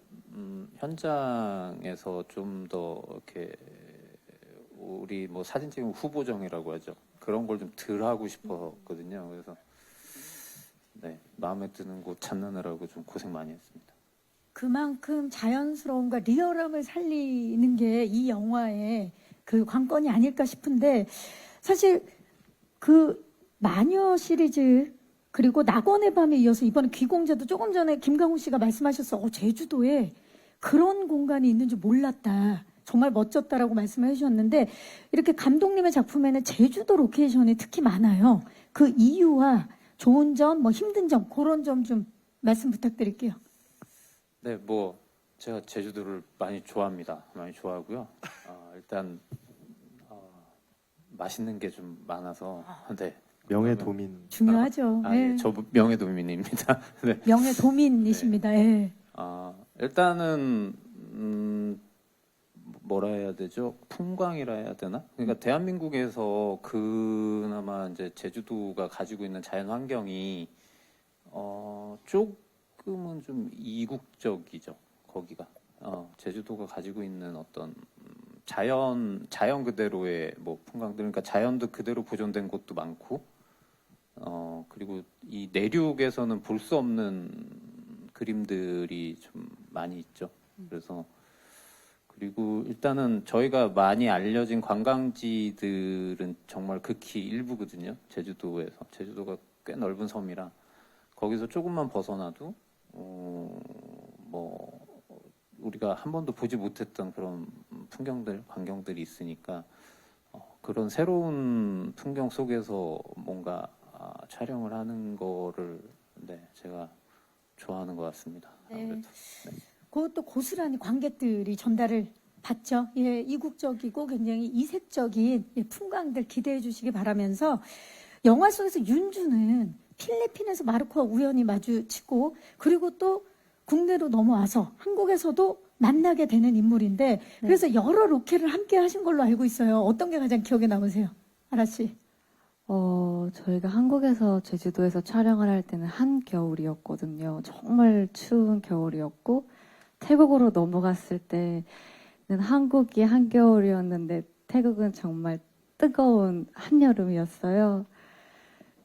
현장에서 좀 더 이렇게 우리 뭐 사진 찍으면 후보정이라고 하죠. 그런 걸 좀 덜 하고 싶었거든요. 그래서 마음에 드는 곳 찾느라고 좀 고생 많이 했습니다. 그만큼 자연스러움과 리얼함을 살리는 게 이 영화의 그 관건이 아닐까 싶은데 사실 그 마녀 시리즈 그리고 낙원의 밤에 이어서 이번에 귀공자도 조금 전에 김강우 씨가 말씀하셨어. 제주도에 그런 공간이 있는 줄 몰랐다. 정말 멋졌다라고 말씀을 해주셨는데 이렇게 감독님의 작품에는 제주도 로케이션이 특히 많아요. 그 이유와 좋은 점, 뭐 힘든 점 그런 점 좀 말씀 부탁드릴게요. 네, 뭐 제가 제주도를 많이 좋아합니다. 많이 좋아하고요. 일단 맛있는 게 좀 많아서 네. 명예도민. 중요하죠. 예. 저 명예도민입니다. 네. 명예도민이십니다. 예. 일단은 뭐라 해야 되죠? 풍광이라 해야 되나? 그러니까 대한민국에서 그나마 이제 제주도가 가지고 있는 자연 환경이 조금은 좀 이국적이죠. 거기가 제주도가 가지고 있는 어떤 자연 그대로의 뭐 풍광들, 그러니까 자연도 그대로 보존된 곳도 많고, 그리고 이 내륙에서는 볼 수 없는 그림들이 좀 많이 있죠. 그래서 그리고 일단은 저희가 많이 알려진 관광지들은 정말 극히 일부거든요. 제주도가 꽤 넓은 섬이라 거기서 조금만 벗어나도 뭐 우리가 한 번도 보지 못했던 그런 풍경들, 광경들이 있으니까 그런 새로운 풍경 속에서 뭔가 촬영을 하는 거를 제가 좋아하는 것 같습니다. 아무래도. 네. 그것도 고스란히 관객들이 전달을 받죠. 예, 이국적이고 굉장히 이색적인 풍광들 기대해 주시기 바라면서 영화 속에서 윤주는 필리핀에서 마르코와 우연히 마주치고 그리고 또 국내로 넘어와서 한국에서도 만나게 되는 인물인데 그래서 여러 로케를 함께 하신 걸로 알고 있어요. 어떤 게 가장 기억에 남으세요? 아라 씨. 저희가 한국에서 제주도에서 촬영을 할 때는 한겨울이었거든요. 정말 추운 겨울이었고 태국으로 넘어갔을 때는 한국이 한겨울이었는데 태국은 정말 뜨거운 한여름이었어요.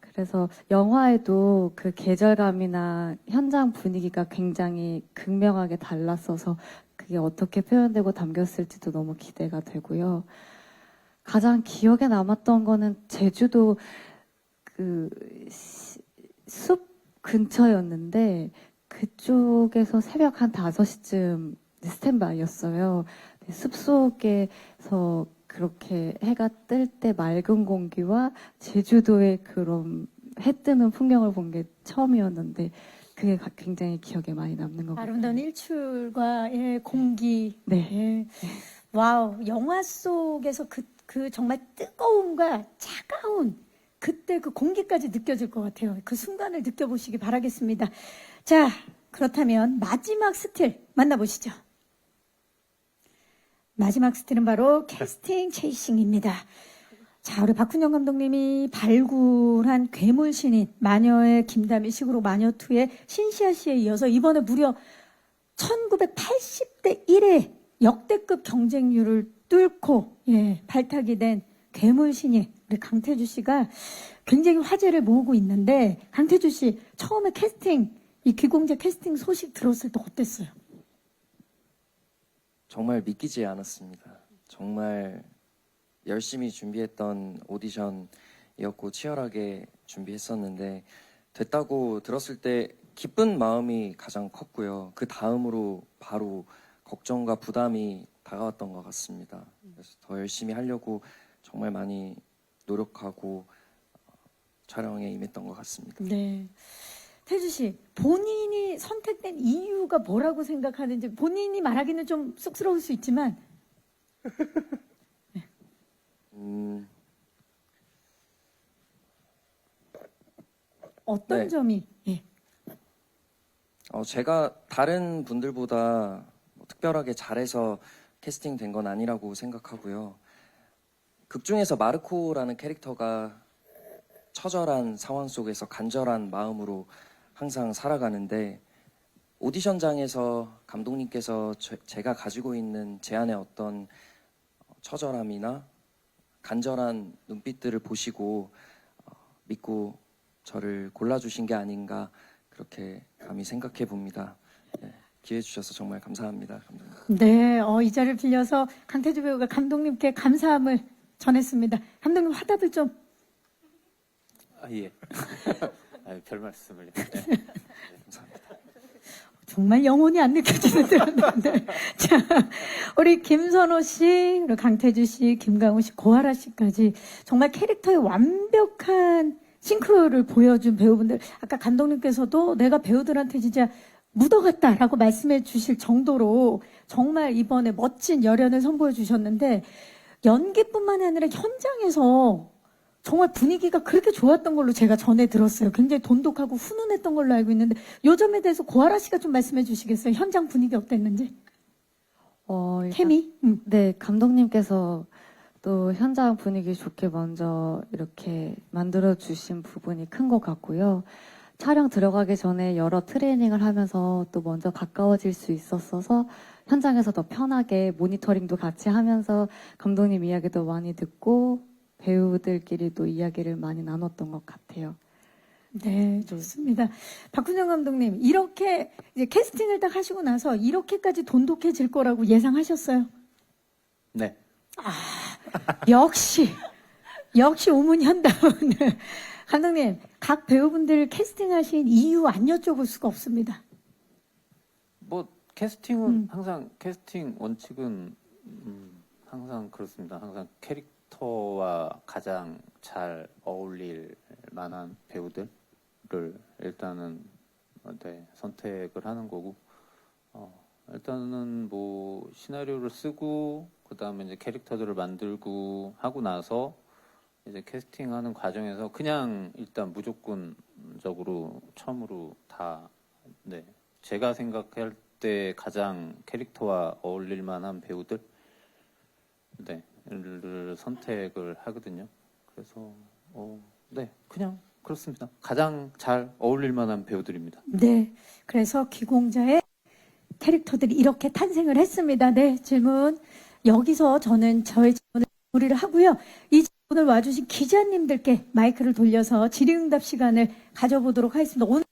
그래서 영화에도 그 계절감이나 현장 분위기가 굉장히 극명하게 달랐어서 그게 어떻게 표현되고 담겼을지도 너무 기대가 되고요. 가장 기억에 남았던 거는 제주도 그 숲 근처였는데 그쪽에서 새벽 한 5시쯤 스탠바이였어요. 숲속에서 그렇게 해가 뜰 때 맑은 공기와 제주도의 그런 해 뜨는 풍경을 본 게 처음이었는데 그게 굉장히 기억에 많이 남는 것 같아요. 아름다운 일출과 공기. 네. 예. 와우, 영화 속에서 그 정말 뜨거움과 차가운 그때 그 공기까지 느껴질 것 같아요. 그 순간을 느껴보시기 바라겠습니다. 자, 그렇다면 마지막 스틸 만나보시죠. 마지막 스틸은 바로 캐스팅 체이싱입니다. 자, 우리 박훈영 감독님이 발굴한 괴물 신인, 마녀의 김다미 식으로 마녀2의 신시아 씨에 이어서 이번에 무려 1980대 1의 역대급 경쟁률을 뚫고, 예, 발탁이 된 괴물 신인, 우리 강태주 씨가 굉장히 화제를 모으고 있는데, 강태주 씨, 처음에 캐스팅, 이 귀공자 캐스팅 소식 들었을 때 어땠어요? 정말 믿기지 않았습니다. 정말 열심히 준비했던 오디션이었고 치열하게 준비했었는데 됐다고 들었을 때 기쁜 마음이 가장 컸고요. 그 다음으로 바로 걱정과 부담이 다가왔던 것 같습니다. 그래서 더 열심히 하려고 정말 많이 노력하고 촬영에 임했던 것 같습니다. 네. 태주 씨, 본인이 선택된 이유가 뭐라고 생각하는지 본인이 말하기는 좀 쑥스러울 수 있지만 어떤 네. 점이 예. 제가 다른 분들보다 뭐 특별하게 잘해서 캐스팅된 건 아니라고 생각하고요. 극 중에서 마르코라는 캐릭터가 처절한 상황 속에서 간절한 마음으로 항상 살아가는데 오디션장에서 감독님께서 제가 가지고 있는 제 안에 어떤 처절함이나 간절한 눈빛들을 보시고 믿고 저를 골라주신 게 아닌가 그렇게 감히 생각해 봅니다. 네, 기회 주셔서 정말 감사합니다. 감독님. 네, 이 자리를 빌려서 강태주 배우가 감독님께 감사함을 전했습니다. 감독님 화답을 좀. 아, 예. 아, 별 말씀을. 네. 감사합니다. 정말 영혼이 안 느껴지는데. 자, 우리 김선호 씨, 그리고 강태주 씨, 김강우 씨, 고아라 씨까지 정말 캐릭터의 완벽한 싱크로를 보여준 배우분들. 아까 감독님께서도 내가 배우들한테 진짜 묻어갔다라고 말씀해 주실 정도로 정말 이번에 멋진 열연을 선보여 주셨는데 연기뿐만 아니라 현장에서 정말 분위기가 그렇게 좋았던 걸로 제가 전해 들었어요. 굉장히 돈독하고 훈훈했던 걸로 알고 있는데 요 점에 대해서 고아라 씨가 좀 말씀해 주시겠어요? 현장 분위기 어땠는지? 일단 케미? 네, 감독님께서 또 현장 분위기 좋게 먼저 이렇게 만들어주신 부분이 큰 것 같고요. 촬영 들어가기 전에 여러 트레이닝을 하면서 또 먼저 가까워질 수 있었어서 현장에서 더 편하게 모니터링도 같이 하면서 감독님 이야기도 많이 듣고 배우들끼리도 이야기를 많이 나눴던 것 같아요. 네, 좋습니다. 박훈영 감독님, 이렇게 이제 캐스팅을 딱 하시고 나서 이렇게까지 돈독해질 거라고 예상하셨어요? 네. 역시 우문현다운 감독님, 각 배우분들 캐스팅하신 이유 안 여쭤볼 수가 없습니다. 뭐 캐스팅은 항상 캐스팅 원칙은 항상 그렇습니다. 항상 캐릭터와 가장 잘 어울릴 만한 배우들을 일단은 네, 선택을 하는 거고 일단은 뭐 시나리오를 쓰고 그다음에 이제 캐릭터들을 만들고 하고 나서 이제 캐스팅하는 과정에서 그냥 일단 무조건적으로 처음으로 다 네, 제가 생각할 때 가장 캐릭터와 어울릴 만한 배우들 네, 를 선택을 하거든요. 그래서 네, 그냥 그렇습니다. 가장 잘 어울릴 만한 배우들입니다. 네, 그래서 기공자의 캐릭터들이 이렇게 탄생을 했습니다. 네, 질문. 여기서 저는 저의 질문을 마무리를 하고요. 이 오늘 와주신 기자님들께 마이크를 돌려서 질의응답 시간을 가져보도록 하겠습니다. 오늘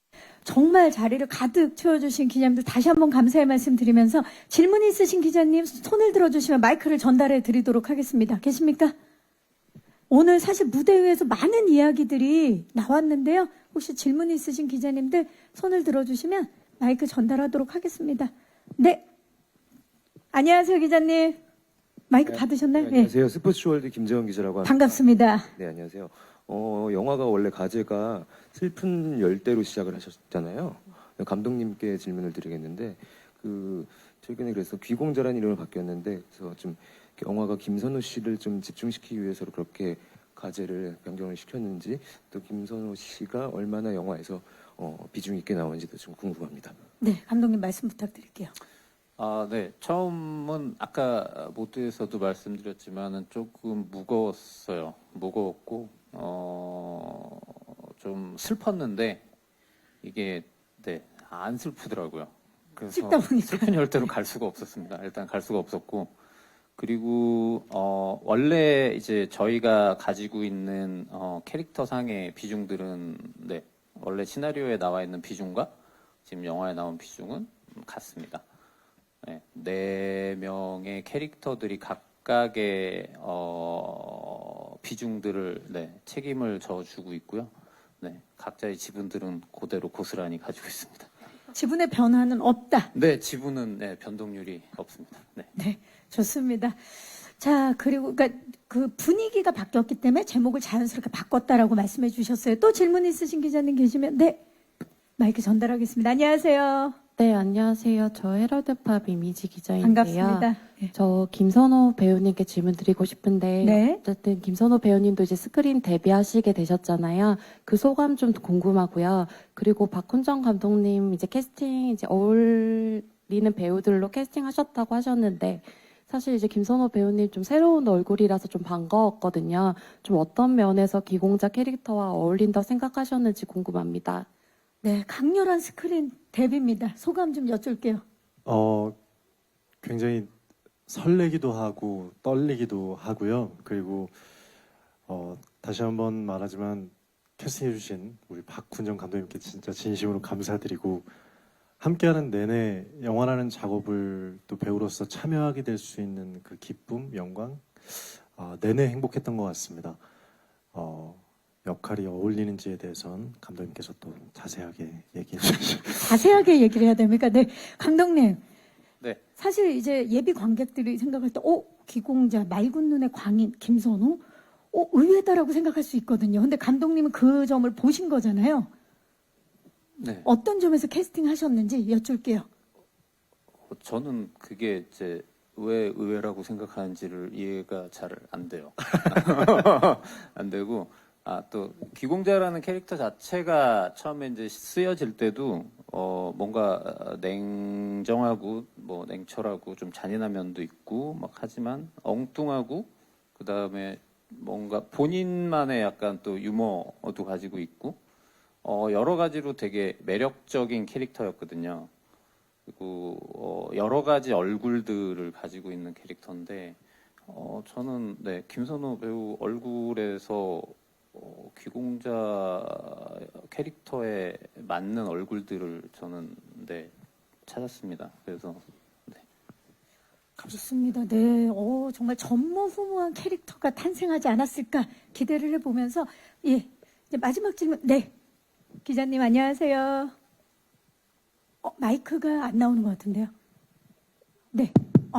정말 자리를 가득 채워주신 기자님들 다시 한번 감사의 말씀 드리면서 질문 있으신 기자님 손을 들어주시면 마이크를 전달해 드리도록 하겠습니다. 계십니까? 오늘 사실 무대 위에서 많은 이야기들이 나왔는데요. 혹시 질문 있으신 기자님들 손을 들어주시면 마이크 전달하도록 하겠습니다. 네. 안녕하세요, 기자님. 마이크 받으셨나요? 네, 안녕하세요. 스포츠월드 김재원 기자라고 합니다. 반갑습니다. 네, 안녕하세요. 영화가 원래 가제가 슬픈 열대로 시작을 하셨잖아요. 감독님께 질문을 드리겠는데, 최근에 그래서 귀공자라는 이름을 바뀌었는데, 그래서 좀 영화가 김선호 씨를 좀 집중시키기 위해서 그렇게 가제를 변경을 시켰는지, 또 김선호 씨가 얼마나 영화에서 비중 있게 나오는지도 좀 궁금합니다. 네, 감독님 말씀 부탁드릴게요. 네. 처음은 아까 모두에서도 말씀드렸지만은 조금 무거웠어요. 무거웠고, 좀 슬펐는데, 이게, 네, 안 슬프더라고요. 그래서 찍다 보니까. 슬픈 열대로 갈 수가 없었습니다. 일단 갈 수가 없었고, 그리고, 원래 이제 저희가 가지고 있는, 캐릭터 상의 비중들은, 네, 원래 시나리오에 나와 있는 비중과 지금 영화에 나온 비중은 같습니다. 네, 4명의 캐릭터들이 각각의 비중들을 네, 책임을 져주고 있고요. 네, 각자의 지분들은 그대로 고스란히 가지고 있습니다. 지분의 변화는 없다. 네, 지분은 네, 변동률이 없습니다. 네. 네, 좋습니다. 자, 그리고 그러니까 그 분위기가 바뀌었기 때문에 제목을 자연스럽게 바꿨다라고 말씀해 주셨어요. 또 질문 있으신 기자님 계시면 네, 마이크 전달하겠습니다. 안녕하세요. 네, 안녕하세요. 저 헤럴드팝 이미지 기자인데요. 반갑습니다. 네. 저 김선호 배우님께 질문 드리고 싶은데 네. 어쨌든 김선호 배우님도 이제 스크린 데뷔하시게 되셨잖아요. 그 소감 좀 궁금하고요. 그리고 박훈정 감독님 이제 캐스팅 이제 어울리는 배우들로 캐스팅하셨다고 하셨는데 사실 이제 김선호 배우님 좀 새로운 얼굴이라서 좀 반가웠거든요. 좀 어떤 면에서 기공자 캐릭터와 어울린다고 생각하셨는지 궁금합니다. 네, 강렬한 스크린 데뷔입니다. 소감 좀 여쭐게요. 굉장히 설레기도 하고 떨리기도 하고요. 그리고 다시 한번 말하지만 캐스팅해주신 우리 박훈정 감독님께 진짜 진심으로 감사드리고 함께하는 내내 영화라는 작업을 또 배우로서 참여하게 될 수 있는 그 기쁨, 영광 내내 행복했던 것 같습니다. 역할이 어울리는지에 대해서는 감독님께서 또 자세하게 얘기해 주시죠. 자세하게 얘기를 해야 됩니까? 네, 감독님. 네. 사실 이제 예비 관객들이 생각할 때, 기공자, 맑은 눈의 광인, 김선호? 의외다라고 생각할 수 있거든요. 근데 감독님은 그 점을 보신 거잖아요. 네. 어떤 점에서 캐스팅 하셨는지 여쭐게요. 저는 그게 이제 왜 의외라고 생각하는지를 이해가 잘 안 돼요. 안 되고, 또 기공자라는 캐릭터 자체가 처음에 이제 쓰여질 때도 뭔가 냉정하고 뭐 냉철하고 좀 잔인한 면도 있고 막 하지만 엉뚱하고 그다음에 뭔가 본인만의 약간 또 유머도 가지고 있고 여러 가지로 되게 매력적인 캐릭터였거든요. 그리고 여러 가지 얼굴들을 가지고 있는 캐릭터인데 저는 네, 김선호 배우 얼굴에서 귀공자 캐릭터에 맞는 얼굴들을 저는 네, 찾았습니다. 그래서 네. 좋습니다. 네, 정말 전무후무한 캐릭터가 탄생하지 않았을까 기대를 해보면서 예, 이제 마지막 질문. 네, 기자님 안녕하세요. 마이크가 안 나오는 것 같은데요. 네,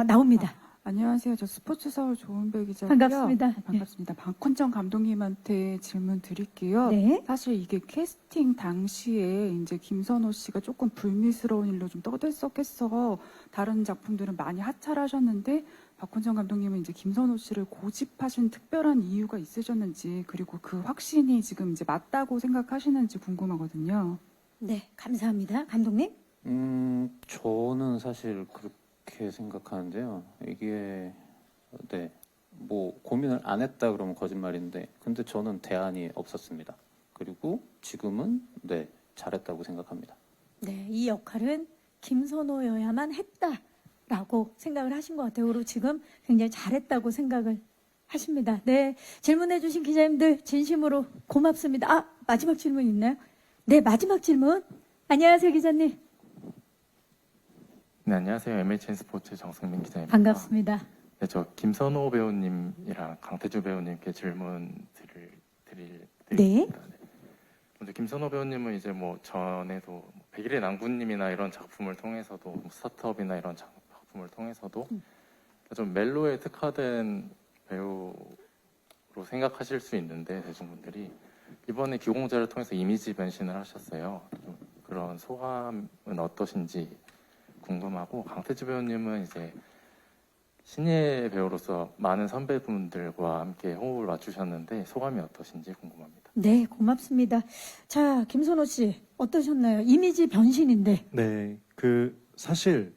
나옵니다. 안녕하세요. 저 스포츠 서울 조은배 기자고요. 반갑습니다. 반갑습니다. 박훈정 감독님한테 질문 드릴게요. 네. 사실 이게 캐스팅 당시에 이제 김선호 씨가 조금 불미스러운 일로 좀 떠들썩해서 다른 작품들은 많이 하차하셨는데 박훈정 감독님은 이제 김선호 씨를 고집하신 특별한 이유가 있으셨는지 그리고 그 확신이 지금 이제 맞다고 생각하시는지 궁금하거든요. 네, 감사합니다. 감독님. 저는 사실 그렇게 생각하는데요. 이게 네, 뭐 고민을 안 했다 그러면 거짓말인데, 근데 저는 대안이 없었습니다. 그리고 지금은 네, 잘했다고 생각합니다. 네, 이 역할은 김선호여야만 했다라고 생각을 하신 것 같아요. 그리고 지금 굉장히 잘했다고 생각을 하십니다. 네, 질문해주신 기자님들 진심으로 고맙습니다. 마지막 질문 있나요? 네, 마지막 질문. 안녕하세요, 기자님. 네, 안녕하세요. MHN 스포츠 정승민 기자입니다. 반갑습니다. 네, 저 김선호 배우님이랑 강태주 배우님께 질문 드리겠습니다. 네. 먼저 김선호 배우님은 이제 뭐 전에도 백일의 낭군님이나 이런 작품을 통해서도 스타트업이나 이런 작품을 통해서도 좀 멜로에 특화된 배우로 생각하실 수 있는데 대중분들이 이번에 기공자를 통해서 이미지 변신을 하셨어요. 좀 그런 소감은 어떠신지 궁금하고, 강태주 배우님은 이제 신예 배우로서 많은 선배분들과 함께 호흡을 맞추셨는데 소감이 어떠신지 궁금합니다. 네, 고맙습니다. 자, 김선호 씨 어떠셨나요? 이미지 변신인데. 네, 사실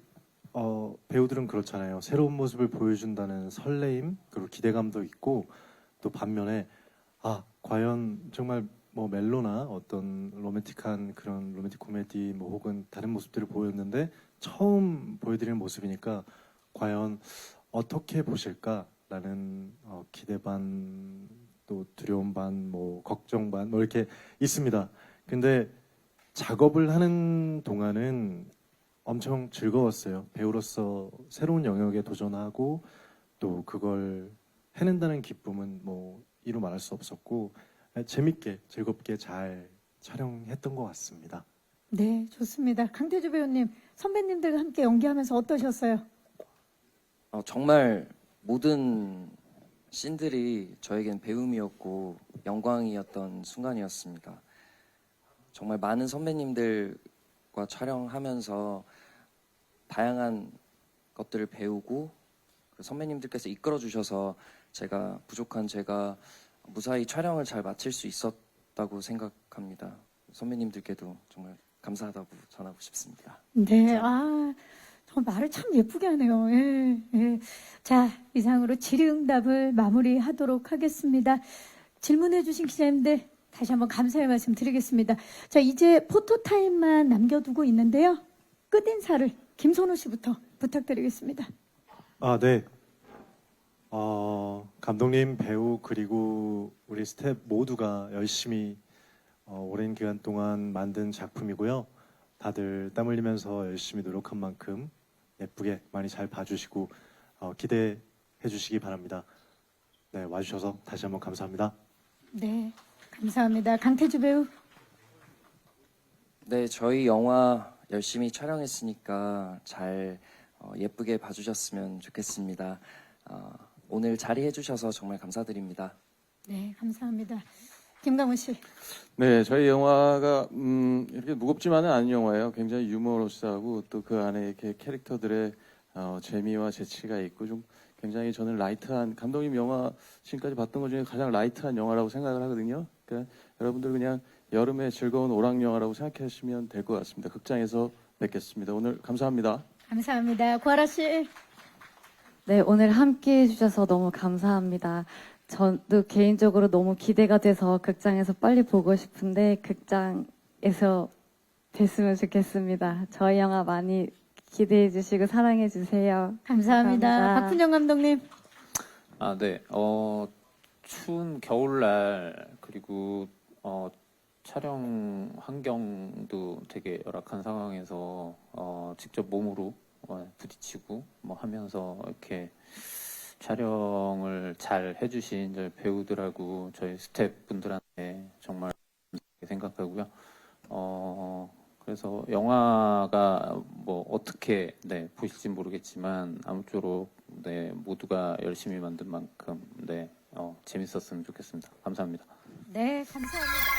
배우들은 그렇잖아요. 새로운 모습을 보여준다는 설레임 그리고 기대감도 있고 또 반면에 과연 정말 뭐 멜로나 어떤 로맨틱한 그런 로맨틱 코미디 뭐 혹은 다른 모습들을 보였는데 처음 보여드리는 모습이니까 과연 어떻게 보실까라는 기대 반, 또 두려움 반, 뭐 걱정 반, 뭐 이렇게 있습니다. 근데 작업을 하는 동안은 엄청 즐거웠어요. 배우로서 새로운 영역에 도전하고 또 그걸 해낸다는 기쁨은 뭐 이루 말할 수 없었고 재밌게 즐겁게 잘 촬영했던 것 같습니다. 네, 좋습니다. 강태주 배우님, 선배님들과 함께 연기하면서 어떠셨어요? 정말 모든 씬들이 저에겐 배움이었고 영광이었던 순간이었습니다. 정말 많은 선배님들과 촬영하면서 다양한 것들을 배우고 선배님들께서 이끌어 주셔서 제가 부족한 제가 무사히 촬영을 잘 마칠 수 있었다고 생각합니다. 선배님들께도 정말 감사하다고 전하고 싶습니다. 네, 저 말을 참 예쁘게 하네요. 예, 예. 자, 이상으로 질의응답을 마무리하도록 하겠습니다. 질문해주신 기자님들 다시 한번 감사의 말씀 드리겠습니다. 자, 이제 포토타임만 남겨두고 있는데요. 끝인사를 김선호 씨부터 부탁드리겠습니다. 네. 감독님, 배우 그리고 우리 스태프 모두가 열심히 오랜 기간 동안 만든 작품이고요. 다들 땀 흘리면서 열심히 노력한 만큼 예쁘게 많이 잘 봐주시고 기대해 주시기 바랍니다. 네, 와주셔서 다시 한번 감사합니다. 네, 감사합니다. 강태주 배우. 네, 저희 영화 열심히 촬영했으니까 잘 예쁘게 봐주셨으면 좋겠습니다. 오늘 자리해 주셔서 정말 감사드립니다. 네, 감사합니다. 김강훈 씨. 네, 저희 영화가 이렇게 무겁지만은 않은 영화예요. 굉장히 유머러스하고 또 그 안에 이렇게 캐릭터들의 재미와 재치가 있고 좀 굉장히 저는 라이트한 감독님 영화 지금까지 봤던 것 중에 가장 라이트한 영화라고 생각을 하거든요. 그러니까 여러분들 그냥 여름의 즐거운 오락 영화라고 생각하시면 될 것 같습니다. 극장에서 뵙겠습니다. 오늘 감사합니다. 감사합니다. 구하라 씨. 네, 오늘 함께 해주셔서 너무 감사합니다. 저도 개인적으로 너무 기대가 돼서 극장에서 빨리 보고 싶은데 극장에서 뵀으면 좋겠습니다. 저희 영화 많이 기대해 주시고 사랑해 주세요. 감사합니다. 박훈영 감독님. 네. 추운 겨울날 그리고 촬영 환경도 되게 열악한 상황에서 직접 몸으로 부딪히고 뭐 하면서 이렇게 촬영을 잘 해주신 저희 배우들하고 저희 스태프분들한테 정말 감사하게 생각하고요. 그래서 영화가 뭐 어떻게 보실지 모르겠지만 아무쪼록 모두가 열심히 만든 만큼 재밌었으면 좋겠습니다. 감사합니다. 네, 감사합니다.